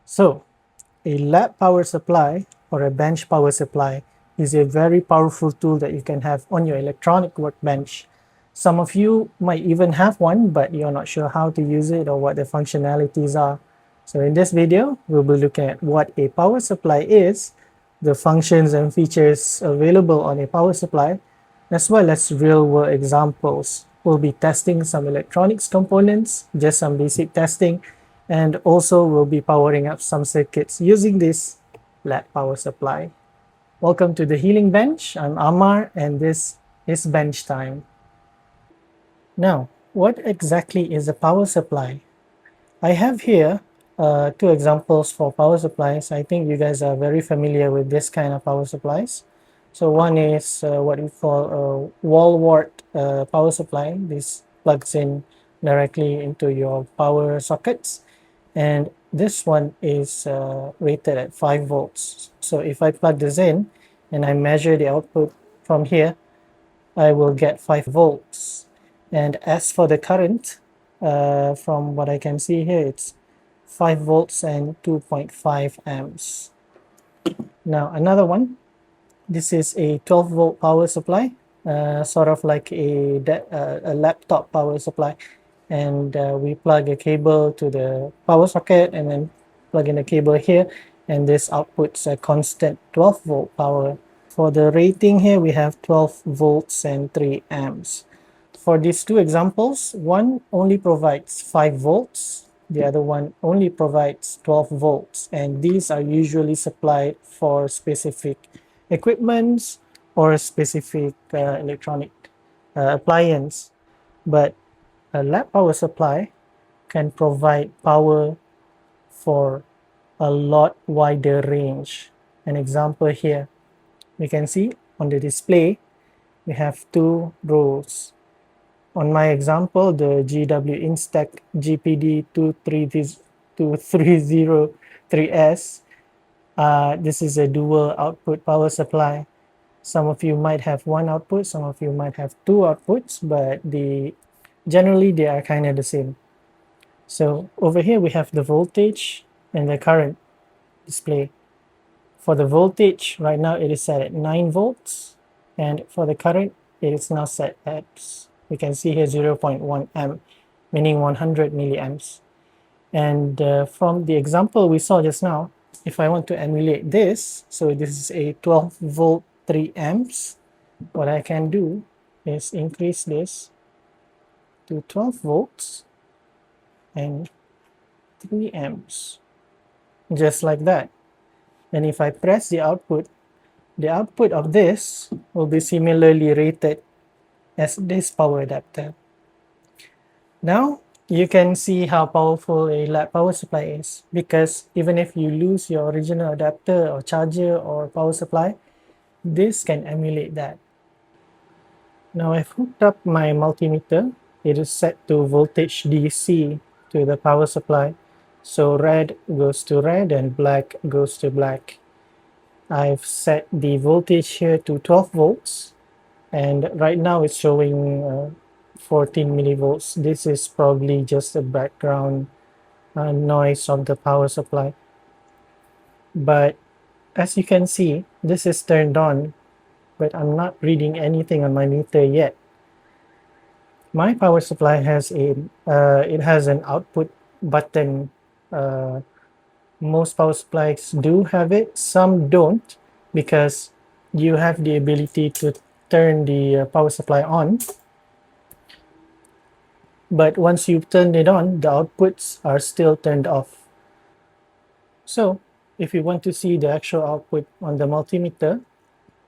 So, a lab power supply or a bench power supply is a very powerful tool that you can have on your electronic workbench. Some of you might even have one, but you're not sure how to use it or what the functionalities are. So in this video, we'll be looking at what a power supply is, the functions and features available on a power supply, as well as real-world examples. We'll be testing some electronics components, just some basic testing, and also we'll be powering up some circuits using this lab power supply. Welcome to the Healing Bench. I'm Amar, and this is Bench Time. Now, what exactly is a power supply? I have here two examples for power supplies. I think you guys are very familiar with this kind of power supplies. So one is what we call a wall wart power supply. This plugs in directly into your power sockets. And this one is rated at 5 volts. So if I plug this in and I measure the output from here, I will get 5 volts. And as for the current, from what I can see here, it's 5 volts and 2.5 amps. Now another one, this is a 12 volt power supply, sort of like a laptop power supply. And we plug a cable to the power socket and then plug in a cable here, and this outputs a constant 12 volt power. For the rating here, we have 12 volts and 3 amps. For these two examples, one only provides 5 volts, the other one only provides 12 volts, and these are usually supplied for specific equipments or specific electronic appliance. But a lab power supply can provide power for a lot wider range. An example here, we can see on the display, we have two rows. On my example, the GW Instek GPD 2303S, this is a dual output power supply. Some of you might have one output, some of you might have two outputs, but generally they are kind of the same. So over here we have the voltage and the current display. For the voltage, right now it is set at 9 volts, and for the current, it is now set at, we can see here, 0.1 amp, meaning 100 milliamps. And from the example we saw just now, if I want to emulate this, so this is a 12 volt 3 amps, what I can do is increase this to 12 volts and 3 amps, just like that. And if I press the output of this will be similarly rated as this power adapter. Now you can see how powerful a lab power supply is, because even if you lose your original adapter or charger or power supply, this can emulate that. Now I've hooked up my multimeter. It is set to voltage DC to the power supply. So red goes to red and black goes to black. I've set the voltage here to 12 volts, and right now it's showing 14 millivolts. This is probably just a background noise of the power supply. But as you can see, this is turned on, but I'm not reading anything on my meter yet. My power supply has an output button. Most power supplies do have it, some don't, because you have the ability to turn the power supply on. But once you turn it on, the outputs are still turned off. So if you want to see the actual output on the multimeter,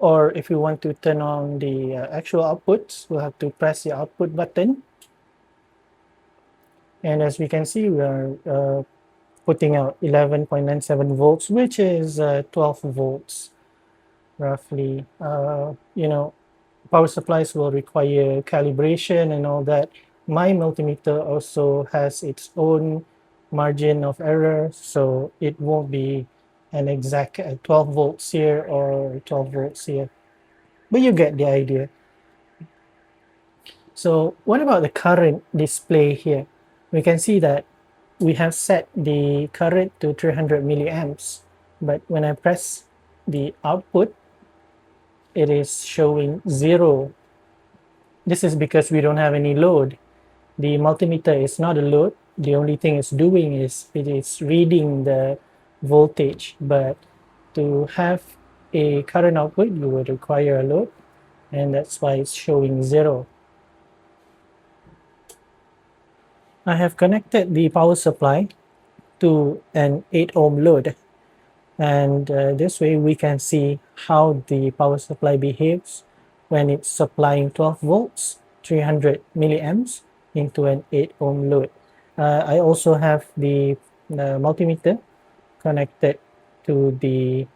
or if you want to turn on the actual outputs, we'll have to press the output button. And as we can see, we are putting out 11.97 volts, which is 12 volts roughly. Power supplies will require calibration and all that. My multimeter also has its own margin of error, so it won't be an exact 12 volts here or 12 volts here. But you get the idea. So what about the current display here? We can see that we have set the current to 300 milliamps, but when I press the output, it is showing 0. This is because we don't have any load. The multimeter is not a load. The only thing it's doing is it is reading the voltage, but to have a current output, you would require a load, and that's why it's showing 0. I have connected the power supply to an 8 ohm load, and this way we can see how the power supply behaves when it's supplying 12 volts 300 milliamps into an 8 ohm load. I also have the multimeter connected to the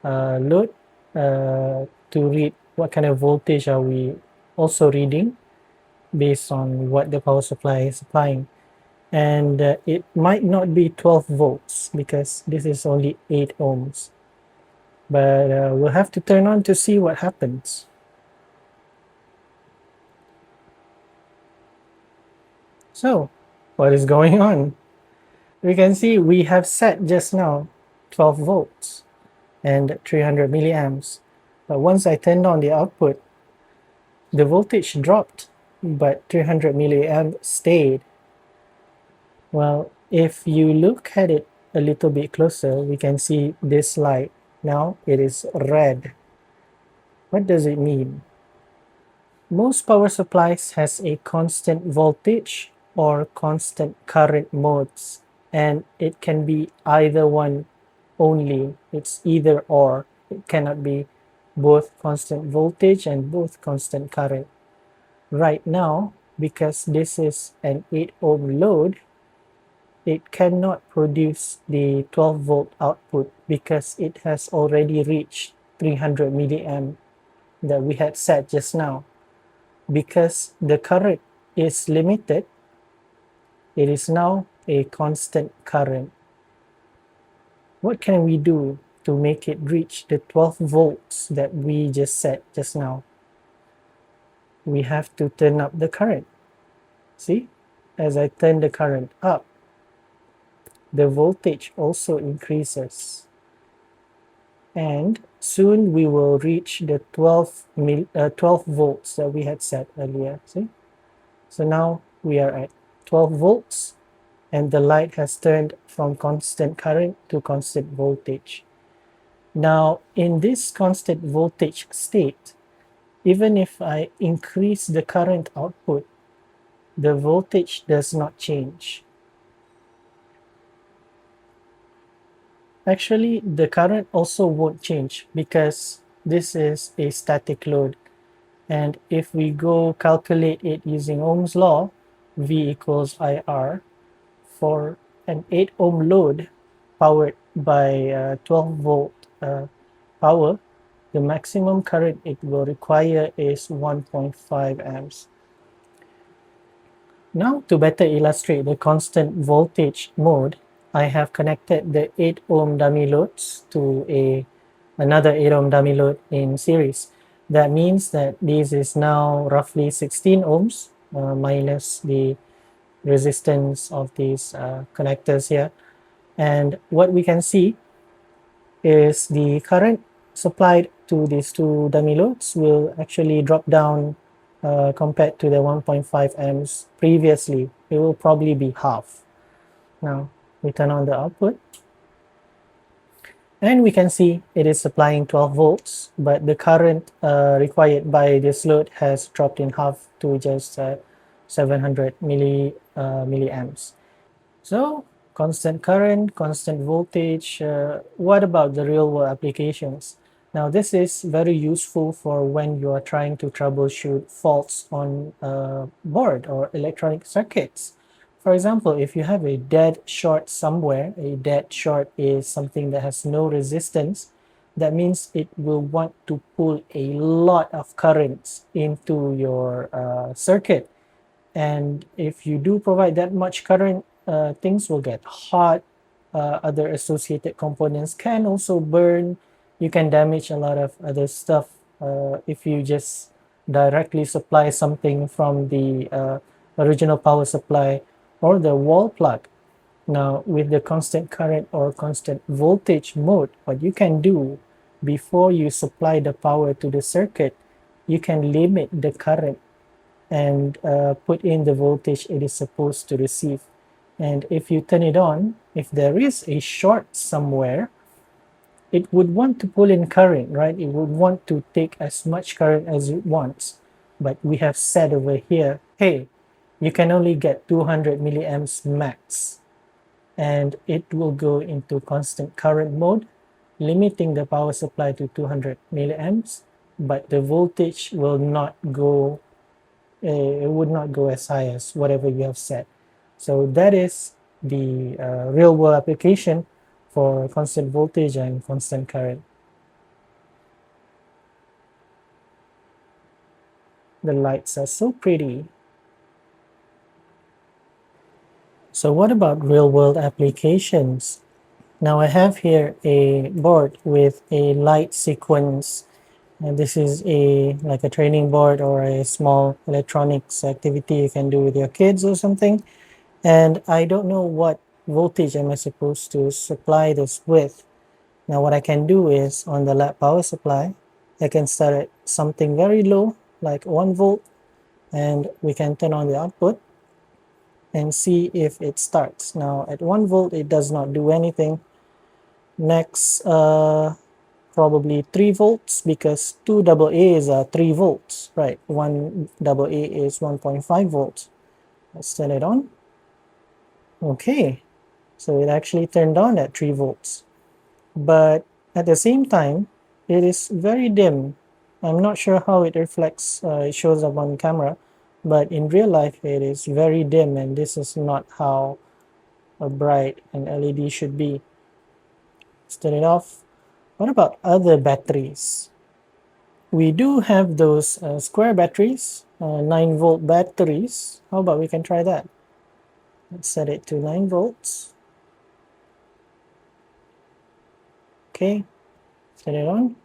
load to read what kind of voltage are we also reading based on what the power supply is supplying. And it might not be 12 volts because this is only 8 ohms. But we'll have to turn on to see what happens. So, what is going on? We can see we have set just now 12 volts and 300 milliamps. But once I turned on the output, the voltage dropped, but 300 milliamp stayed. Well, if you look at it a little bit closer, we can see this light. Now it is red. What does it mean? Most power supplies has a constant voltage or constant current modes, and it can be either one only. It's either or. It cannot be both constant voltage and both constant current. Right now, because this is an 8 ohm load, it cannot produce the 12 volt output because it has already reached 300 milliamp that we had set just now. Because the current is limited, it is now a constant current. What can we do to make it reach the 12 volts that we just set just now? We have to turn up the current. See, as I turn the current up, the voltage also increases. And soon we will reach the 12 volts that we had set earlier. See? So now we are at 12 volts and the light has turned from constant current to constant voltage. Now, in this constant voltage state, even if I increase the current output, the voltage does not change. Actually, the current also won't change because this is a static load. And if we go calculate it using Ohm's law, V equals IR, for an 8 ohm load powered by 12 volt power, the maximum current it will require is 1.5 amps. Now, to better illustrate the constant voltage mode, I have connected the 8 ohm dummy loads to another 8 ohm dummy load in series. That means that this is now roughly 16 ohms minus the resistance of these connectors here. And what we can see is the current supplied to these two dummy loads will actually drop down compared to the 1.5 amps previously. It will probably be half. Now we turn on the output and we can see it is supplying 12 volts, but the current required by this load has dropped in half to just 700 milliamps. So constant current, constant voltage. What about the real world applications? Now this is very useful for when you are trying to troubleshoot faults on a board or electronic circuits. For example, if you have a dead short somewhere, a dead short is something that has no resistance. That means it will want to pull a lot of currents into your circuit. And if you do provide that much current, things will get hot. Other associated components can also burn. You can damage a lot of other stuff if you just directly supply something from the original power supply or the wall plug. Now, with the constant current or constant voltage mode, what you can do before you supply the power to the circuit, you can limit the current and put in the voltage it is supposed to receive. And if you turn it on, if there is a short somewhere, it would want to pull in current, right? It would want to take as much current as it wants. But we have said over here, hey, you can only get 200 milliamps max. And it will go into constant current mode, limiting the power supply to 200 milliamps, but the voltage will not go, it would not go as high as whatever you have set. So that is the real world application for constant voltage and constant current. The lights are so pretty. So what about real world applications? Now I have here a board with a light sequence, and this is like a training board or a small electronics activity you can do with your kids or something. And I don't know what voltage am I supposed to supply this with. Now what I can do is on the lab power supply, I can start at something very low, like 1 volt, and we can turn on the output and see if it starts. Now at 1 volt, it does not do anything. Next, probably 3 volts, because 2 AA's are 3 volts, right? 1 AA is 1.5 volts. Let's turn it on. Okay, so it actually turned on at 3 volts. But at the same time, it is very dim. I'm not sure how it reflects, it shows up on camera, but in real life it is very dim, and this is not how a bright an LED should be. Let's turn it off. What about other batteries? We do have those square batteries, 9 volt batteries. How about we can try that? Let's set it to 9 volts. Okay, turn it on.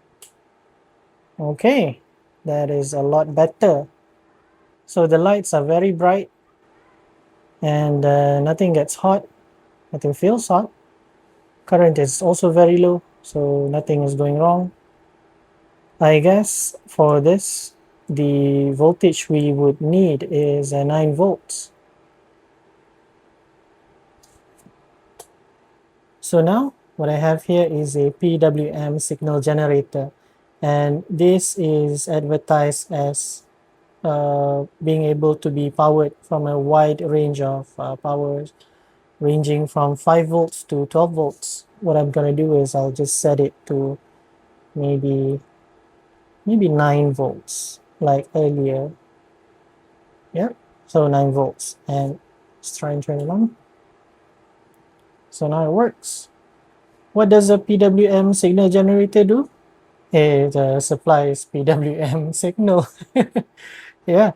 Okay, that is a lot better. So the lights are very bright, and nothing gets hot, nothing feels hot. Current is also very low, so nothing is going wrong. I guess for this, the voltage we would need is 9 volts. So now what I have here is a PWM signal generator, and this is advertised as being able to be powered from a wide range of powers, ranging from 5 volts to 12 volts. What I'm going to do is I'll just set it to maybe 9 volts like earlier. Yeah, so 9 volts, and let's try and turn it on. So now it works. What does a PWM signal generator do? It supplies PWM signal. Yeah,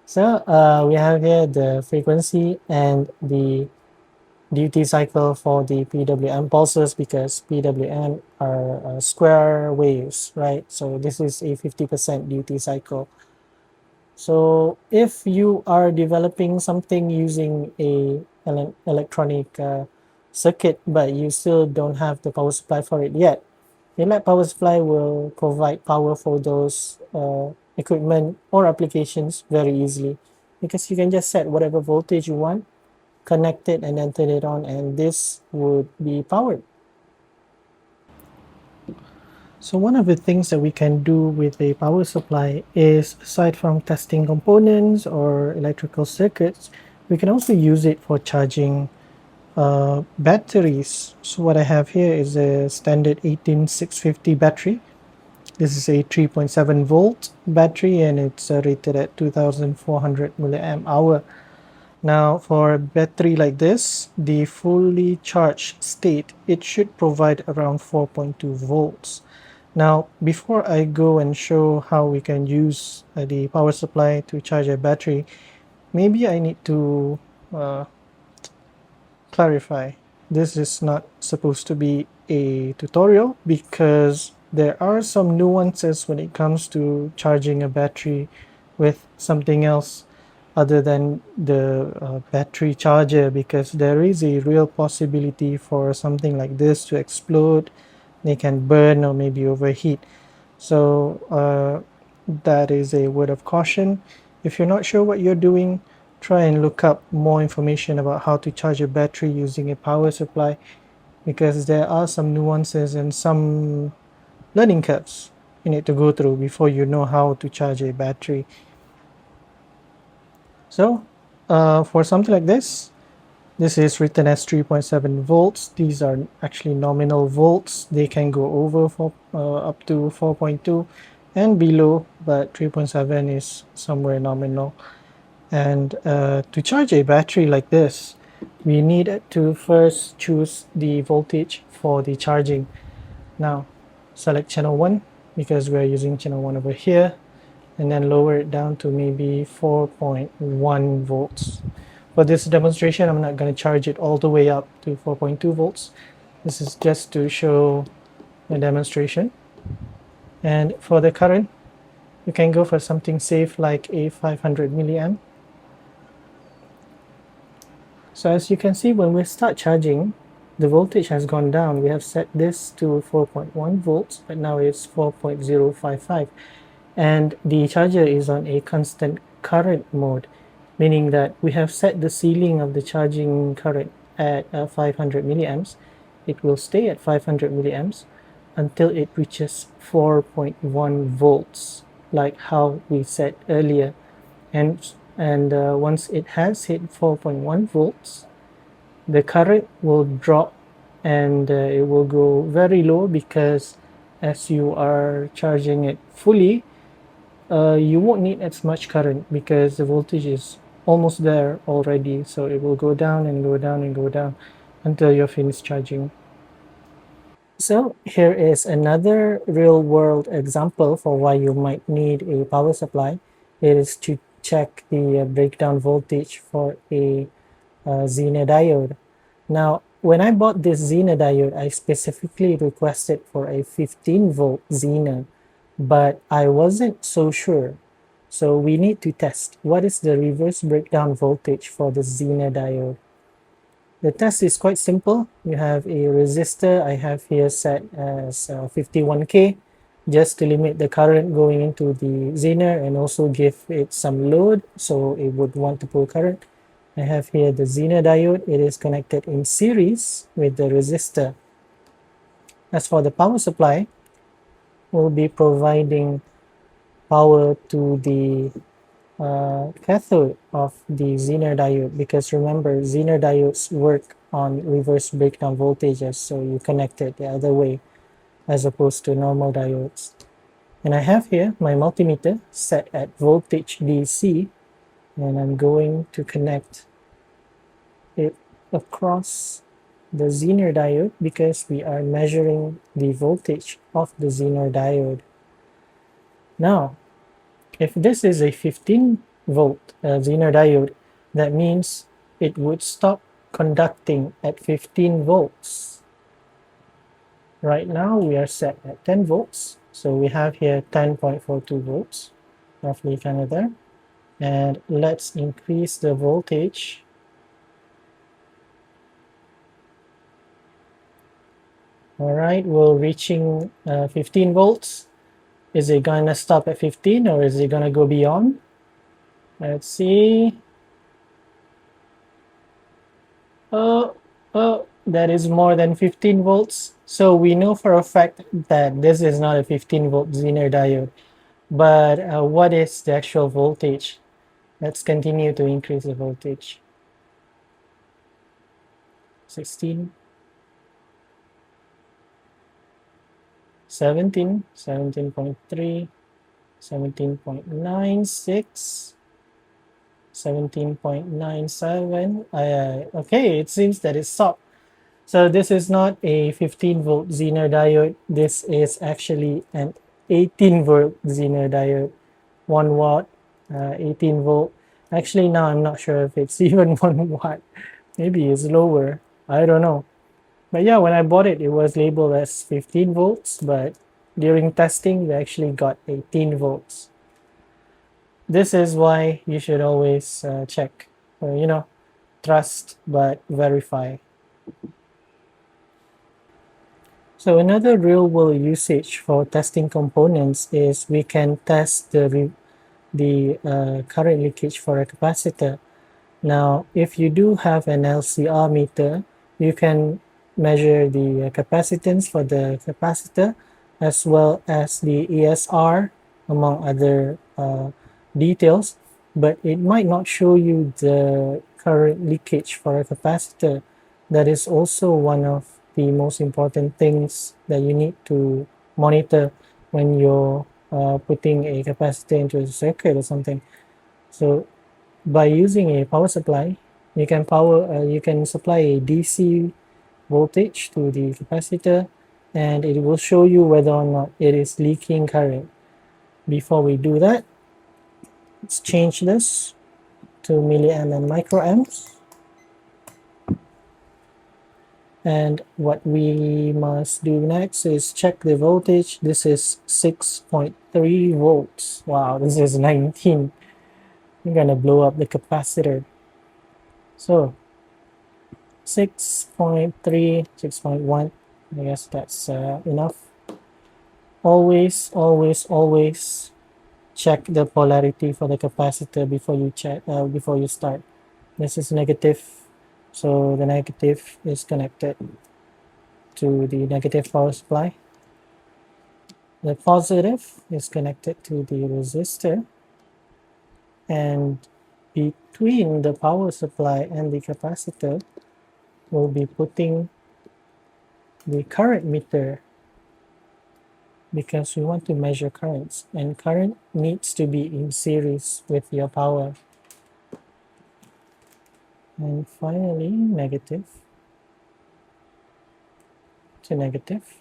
so we have here the frequency and the duty cycle for the PWM pulses, because PWM are square waves, right? So this is a 50% duty cycle. So if you are developing something using a electronic circuit, but you still don't have the power supply for it yet, the lab power supply will provide power for those equipment or applications very easily, because you can just set whatever voltage you want, connect it, and then turn it on, and this would be powered. So one of the things that we can do with a power supply is, aside from testing components or electrical circuits, we can also use it for charging batteries. So what I have here is a standard 18650 battery. This is a 3.7 volt battery, and it's rated at 2400 milliamp hour. Now for a battery like this, the fully charged state, it should provide around 4.2 volts. Now before I go and show how we can use the power supply to charge a battery, maybe I need to clarify. This is not supposed to be a tutorial, because there are some nuances when it comes to charging a battery with something else. other than the battery charger, because there is a real possibility for something like this to explode. They can burn or maybe overheat. So that is a word of caution. If you're not sure what you're doing, try and look up more information about how to charge a battery using a power supply, because there are some nuances and some learning curves you need to go through before you know how to charge a battery. So for something like this is written as 3.7 volts. These are actually nominal volts. They can go over up to 4.2 and below, but 3.7 is somewhere nominal. And to charge a battery like this, we need to first choose the voltage for the charging. Now, select channel 1 because we're using channel 1 over here, and then lower it down to maybe 4.1 volts. For this demonstration, I'm not going to charge it all the way up to 4.2 volts. This is just to show a demonstration. And for the current, you can go for something safe like a 500 milliamp. So as you can see, when we start charging, the voltage has gone down. We have set this to 4.1 volts, but now it's 4.055. And the charger is on a constant current mode, meaning that we have set the ceiling of the charging current at 500 milliamps. It will stay at 500 milliamps until it reaches 4.1 volts, like how we said earlier. And once it has hit 4.1 volts, the current will drop, and it will go very low, because as you are charging it fully, you won't need as much current because the voltage is almost there already. So it will go down and go down and go down until you're finished charging. So here is another real world example for why you might need a power supply. It is to check the breakdown voltage for a Zener diode. Now, when I bought this Zener diode, I specifically requested for a 15 volt Zener, but I wasn't so sure. So we need to test what is the reverse breakdown voltage for the Zener diode. The test is quite simple. You have a resistor. I have here set as 51K, just to limit the current going into the Zener and also give it some load so it would want to pull current. I have here the Zener diode. It is connected in series with the resistor. As for the power supply, we'll be providing power to the cathode of the Zener diode, because remember, Zener diodes work on reverse breakdown voltages, so you connect it the other way as opposed to normal diodes. And I have here my multimeter set at voltage DC, and I'm going to connect it across the Zener diode because we are measuring the voltage of the Zener diode. Now, if this is a 15 volt Zener diode, that means it would stop conducting at 15 volts. Right now we are set at 10 volts, so we have here 10.42 volts, roughly kind of there. And let's increase the voltage. All right, we're reaching 15 volts. Is it gonna stop at 15 or is it gonna go beyond? Let's see. Oh, that is more than 15 volts. So we know for a fact that this is not a 15 volt Zener diode. But what is the actual voltage? Let's continue to increase the voltage. 16. 17, 17.3, 17.96, 17.97. Okay, it seems that it stopped. So this is not a 15 volt Zener diode. This is actually an 18 volt Zener diode. 1 watt, 18 volt. Actually, now I'm not sure if it's even 1 watt. Maybe it's lower. I don't know. But yeah, when I bought it, it was labeled as 15 volts, but during testing, we actually got 18 volts. This is why you should always check, trust but verify. So another real world usage for testing components is we can test the current leakage for a capacitor. Now, if you do have an LCR meter, you can measure the capacitance for the capacitor as well as the ESR, among other details, but it might not show you the current leakage for a capacitor. That is also one of the most important things that you need to monitor when you're putting a capacitor into a circuit or something. So by using a power supply, you can supply a DC voltage to the capacitor, and it will show you whether or not it is leaking current. Before we do that, let's change this to milliamp and microamps. And what we must do next is check the voltage. This is 6.3 volts. Wow, this is 19. I'm gonna blow up the capacitor. So 6.3, 6.1, I guess that's enough. Always check the polarity for the capacitor before you start. This is negative, so the negative is connected to the negative power supply. The positive is connected to the resistor, and between the power supply and the capacitor, we'll be putting the current meter, because we want to measure currents, and current needs to be in series with your power. And finally, negative to negative.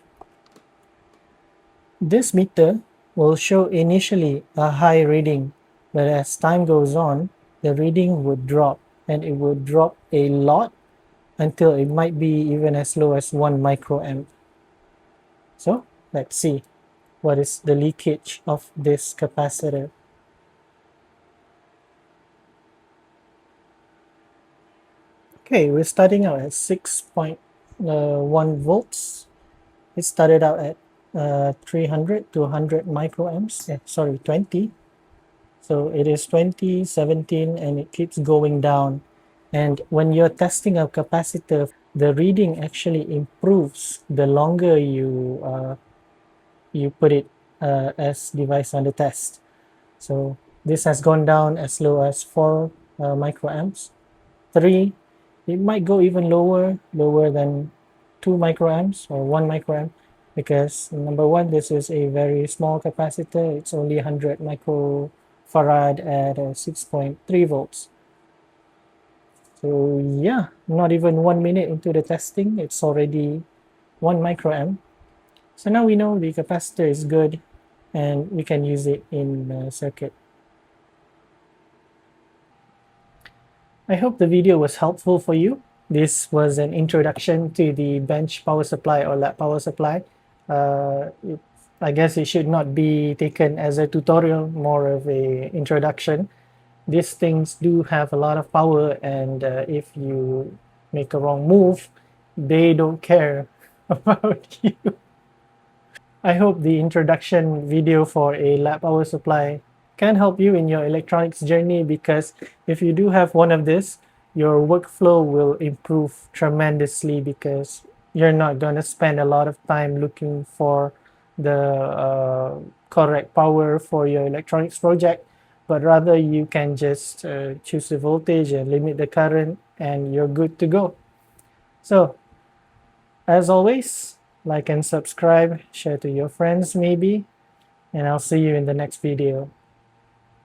This meter will show initially a high reading, but as time goes on, the reading would drop, and it would drop a lot until it might be even as low as 1 microamp. So let's see what is the leakage of this capacitor. Okay, we're starting out at 6.1 volts. It started out at 300 to 100 microamps. Sorry, 20. So it is 20, 17, and it keeps going down. And when you're testing a capacitor, the reading actually improves the longer you put it as device under test. So this has gone down as low as 4 microamps. 3, it might go even lower than 2 microamps or 1 microamp, because number one, this is a very small capacitor. It's only 100 microfarad at 6.3 volts. So yeah, not even 1 minute into the testing, it's already 1 microamp. So now we know the capacitor is good and we can use it in the circuit. I hope the video was helpful for you. This was an introduction to the bench power supply or lab power supply. I guess it should not be taken as a tutorial, more of a introduction. These things do have a lot of power, and if you make a wrong move, they don't care about you. I hope the introduction video for a lab power supply can help you in your electronics journey, because if you do have one of this, your workflow will improve tremendously, because you're not going to spend a lot of time looking for the correct power for your electronics project, but rather you can just choose the voltage and limit the current, and you're good to go. So as always, like and subscribe, share to your friends maybe, and I'll see you in the next video.